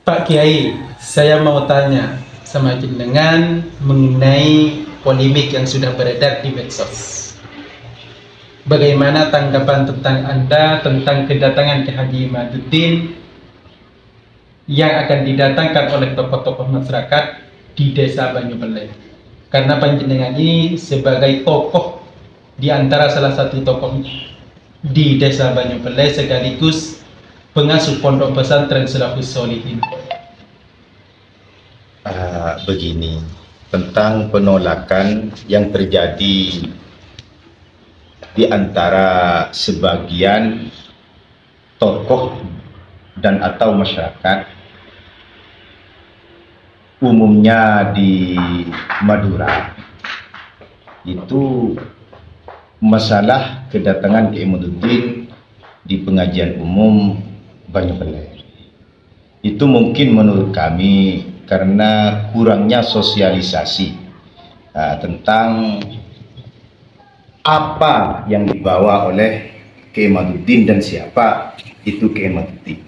Pak Kiai, saya mau tanya sama jenengan mengenai polemik yang sudah beredar di medsos. Bagaimana tanggapan tentang Anda tentang kedatangan Kiai Haji Imaduddin yang akan didatangkan oleh tokoh-tokoh masyarakat di Desa Banyubeleh? Karena panjenengan ini sebagai tokoh di antara salah satu tokoh di Desa Banyubeleh sekaligus pengasuh pondok pesantren Salafus Sholihin. Begini, tentang penolakan yang terjadi di antara sebagian tokoh dan atau masyarakat umumnya di Madura, itu masalah kedatangan Kiai Imaduddin di pengajian umum Banyubeleh. Itu mungkin menurut kami karena kurangnya sosialisasi tentang apa yang dibawa oleh Kiai Imaduddin dan siapa itu Kiai Imaduddin.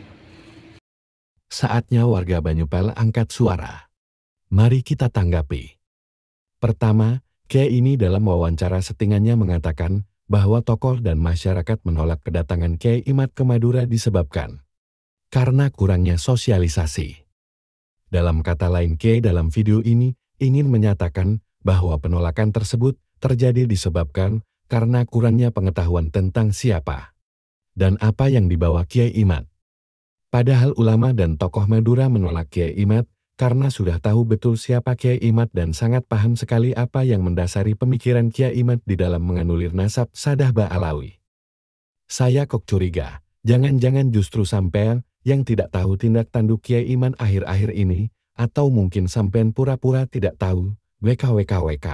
Saatnya warga Banyupel angkat suara. Mari kita tanggapi. Pertama, Kiai ini dalam wawancara settingannya mengatakan bahwa tokoh dan masyarakat menolak kedatangan Kiai Imad ke Madura disebabkan karena kurangnya sosialisasi. Dalam kata lain, Kiai dalam video ini ingin menyatakan bahwa penolakan tersebut terjadi disebabkan karena kurangnya pengetahuan tentang siapa dan apa yang dibawa Kiai Imad. Padahal ulama dan tokoh Madura menolak Kiai Imad karena sudah tahu betul siapa Kiai Imad dan sangat paham sekali apa yang mendasari pemikiran Kiai Imad di dalam menganulir nasab Sadah Ba'alawi. Saya kok curiga, jangan-jangan justru sampean yang tidak tahu tindak tanduk Kiai Imad akhir-akhir ini, atau mungkin sampean pura-pura tidak tahu, WKWKWK.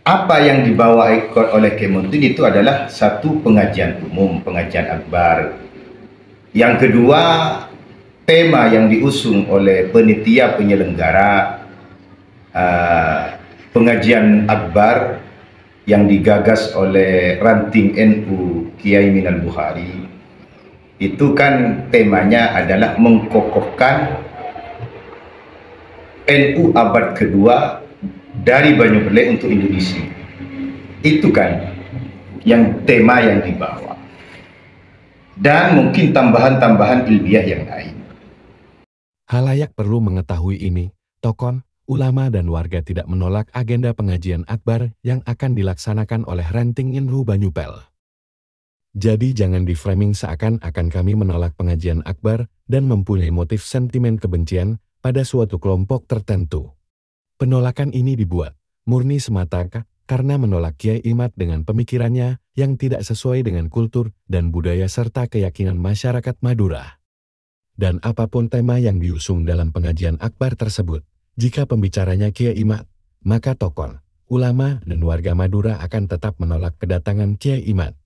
Apa yang dibawa oleh Kiai Imaduddin itu adalah satu pengajian umum, pengajian akbar. Yang kedua, tema yang diusung oleh penitia penyelenggara pengajian akbar yang digagas oleh ranting NU Kiai Minal Bukhari. Itu kan temanya adalah mengkokohkan NU abad kedua dari Banyubeleh untuk Indonesia. Itu kan yang tema yang dibawa. Dan mungkin tambahan-tambahan ilmiah yang lain. Halayak perlu mengetahui ini, tokoh, ulama dan warga tidak menolak agenda pengajian akbar yang akan dilaksanakan oleh ranting NU Banyupel. Jadi jangan di-framing seakan-akan kami menolak pengajian akbar dan mempunyai motif sentimen kebencian pada suatu kelompok tertentu. Penolakan ini dibuat murni semata karena menolak Kiai Imad dengan pemikirannya yang tidak sesuai dengan kultur dan budaya serta keyakinan masyarakat Madura. Dan apapun tema yang diusung dalam pengajian akbar tersebut, jika pembicaranya Kiai Imad, maka tokoh, ulama dan warga Madura akan tetap menolak kedatangan Kiai Imad.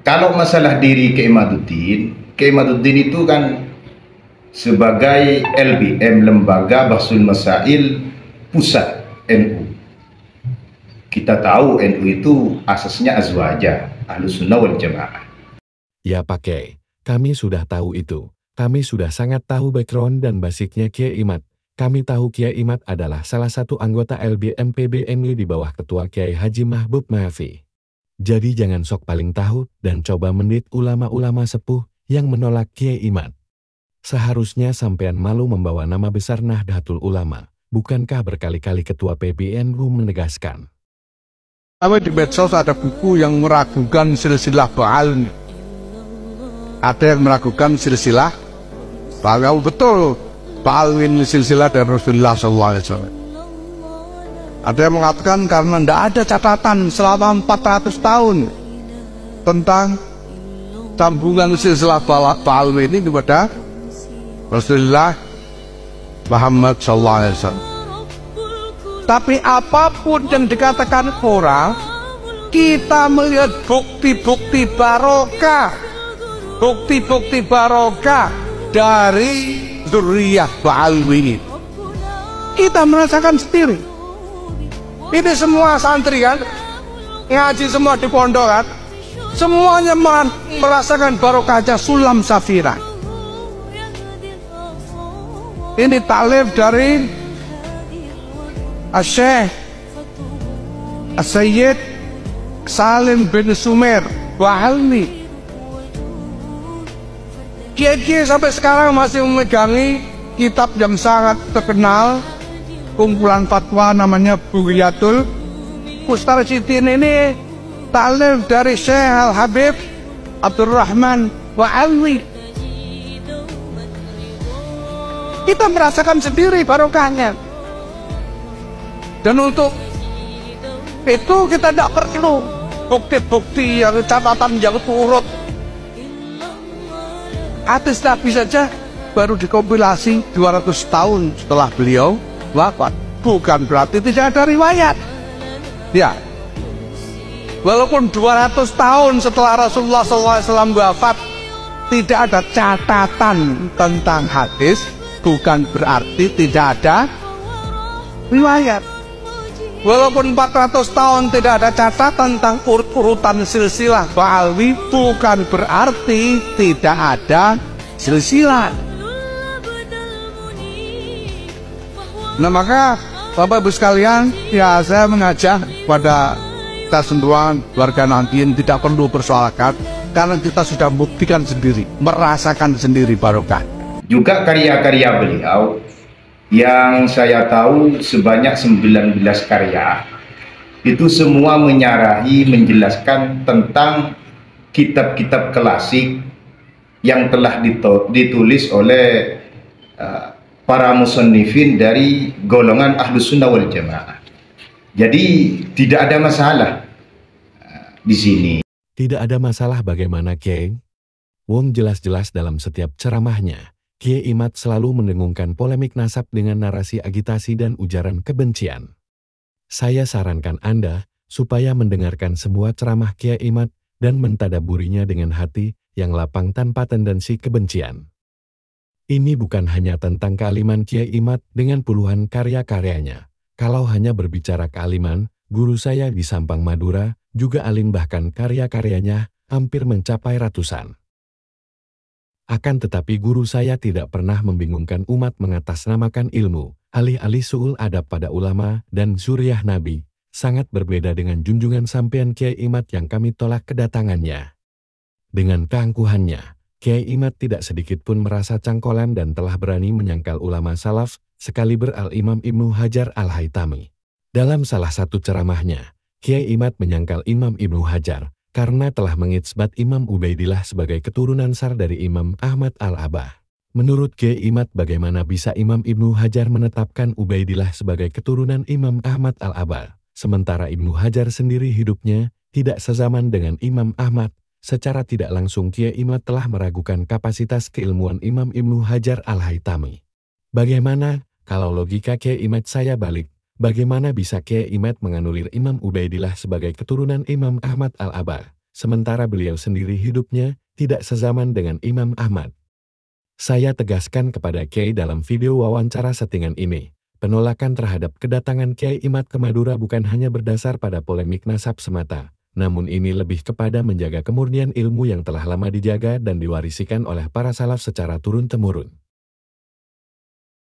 Kalau masalah diri Kiai Imaduddin itu kan sebagai LBM, Lembaga Bahsul Masail Pusat NU. Kita tahu NU itu asasnya azwaja, Ahlussunnah wal Jamaah. Ya Pak Kiai, kami sudah tahu itu. Kami sudah sangat tahu background dan basicnya Kiai Imad. Kami tahu Kiai Imad adalah salah satu anggota LBM PBNU di bawah Ketua Kiai Haji Mahbub Mahfi. Jadi jangan sok paling tahu dan coba mendit ulama-ulama sepuh yang menolak Kiai Imad. Seharusnya sampean malu membawa nama besar Nahdlatul Ulama. Bukankah berkali-kali Ketua PBNU menegaskan? Di medsos ada buku yang meragukan silsilah Ba'al. Ada yang meragukan silsilah bahwa betul Ba'al ini silsilah dari Rasulullah SAW. Ada yang mengatakan karena tidak ada catatan selama 400 tahun tentang sambungan silsilah Ba'al ini kepada Rasulullah Muhammad SAW. Tapi apapun yang dikatakan orang, kita melihat bukti-bukti barokah, bukti-bukti barokah dari zuriyah Ba'alwi. Kita merasakan sendiri. Ini semua santri kan, ngaji semua di pondok kan, semuanya merasakan barokahnya Sulam Safira. Ini taklif dari Syekh Sayyid Salim bin Sumer Bahalni. Kiai-kiai sampai sekarang masih memegangi kitab yang sangat terkenal, kumpulan fatwa namanya Bughiyatul Mustarsyidin. Ini taklif dari Syekh Al-Habib Abdurrahman Bahalni. Kita merasakan sendiri barokahnya. Dan untuk itu kita tidak perlu bukti-bukti yang catatan yang turut. Hadis Nabi saja baru dikompilasi 200 tahun setelah beliau wafat. Bukan berarti tidak ada riwayat. Ya, walaupun 200 tahun setelah Rasulullah SAW wafat tidak ada catatan tentang hadis, bukan berarti tidak ada riwayat. Walaupun 400 tahun tidak ada catatan tentang urutan silsilah Ba'alwi, bukan berarti tidak ada silsilah. Nah maka Bapak Ibu sekalian, ya saya mengajak pada kita sentuhan warga Nahdien tidak perlu persoalkan, karena kita sudah buktikan sendiri, merasakan sendiri barokah. Juga karya-karya beliau yang saya tahu sebanyak 19 karya itu semua menyarahi, menjelaskan tentang kitab-kitab klasik yang telah ditulis oleh para musannifin dari golongan Ahlus Sunnah wal Jamaah. Jadi tidak ada masalah di sini. Tidak ada masalah bagaimana Kiai? Wong jelas-jelas dalam setiap ceramahnya, Kiai Imad selalu mendengungkan polemik nasab dengan narasi agitasi dan ujaran kebencian. Saya sarankan Anda supaya mendengarkan semua ceramah Kiai Imad dan mentadaburinya dengan hati yang lapang tanpa tendensi kebencian. Ini bukan hanya tentang kealiman Kiai Imad dengan puluhan karya-karyanya. Kalau hanya berbicara kealiman, guru saya di Sampang Madura juga alim, bahkan karya-karyanya hampir mencapai ratusan. Akan tetapi guru saya tidak pernah membingungkan umat mengatasnamakan ilmu, alih-alih su'ul adab pada ulama dan zuriyah Nabi, sangat berbeda dengan junjungan sampean Kiai Imad yang kami tolak kedatangannya. Dengan keangkuhannya, Kiai Imad tidak sedikit pun merasa cangkolan dan telah berani menyangkal ulama salaf, sekaliber Al-Imam Ibnu Hajar Al-Haytami. Dalam salah satu ceramahnya, Kiai Imad menyangkal Imam Ibnu Hajar, karena telah mengitsbat Imam Ubaidillah sebagai keturunan sar dari Imam Ahmad Al-Abah. Menurut Kiai Imad, bagaimana bisa Imam Ibnu Hajar menetapkan Ubaidillah sebagai keturunan Imam Ahmad Al-Abah, sementara Ibnu Hajar sendiri hidupnya tidak sezaman dengan Imam Ahmad. Secara tidak langsung Kiai Imad telah meragukan kapasitas keilmuan Imam Ibnu Hajar Al-Haytami. Bagaimana kalau logika Kiai Imad saya balik? Bagaimana bisa Kiai Imad menganulir Imam Ubaidillah sebagai keturunan Imam Ahmad Al-Abah, sementara beliau sendiri hidupnya tidak sezaman dengan Imam Ahmad? Saya tegaskan kepada Kiai dalam video wawancara settingan ini, penolakan terhadap kedatangan Kiai Imad ke Madura bukan hanya berdasar pada polemik nasab semata, namun ini lebih kepada menjaga kemurnian ilmu yang telah lama dijaga dan diwarisikan oleh para salaf secara turun-temurun.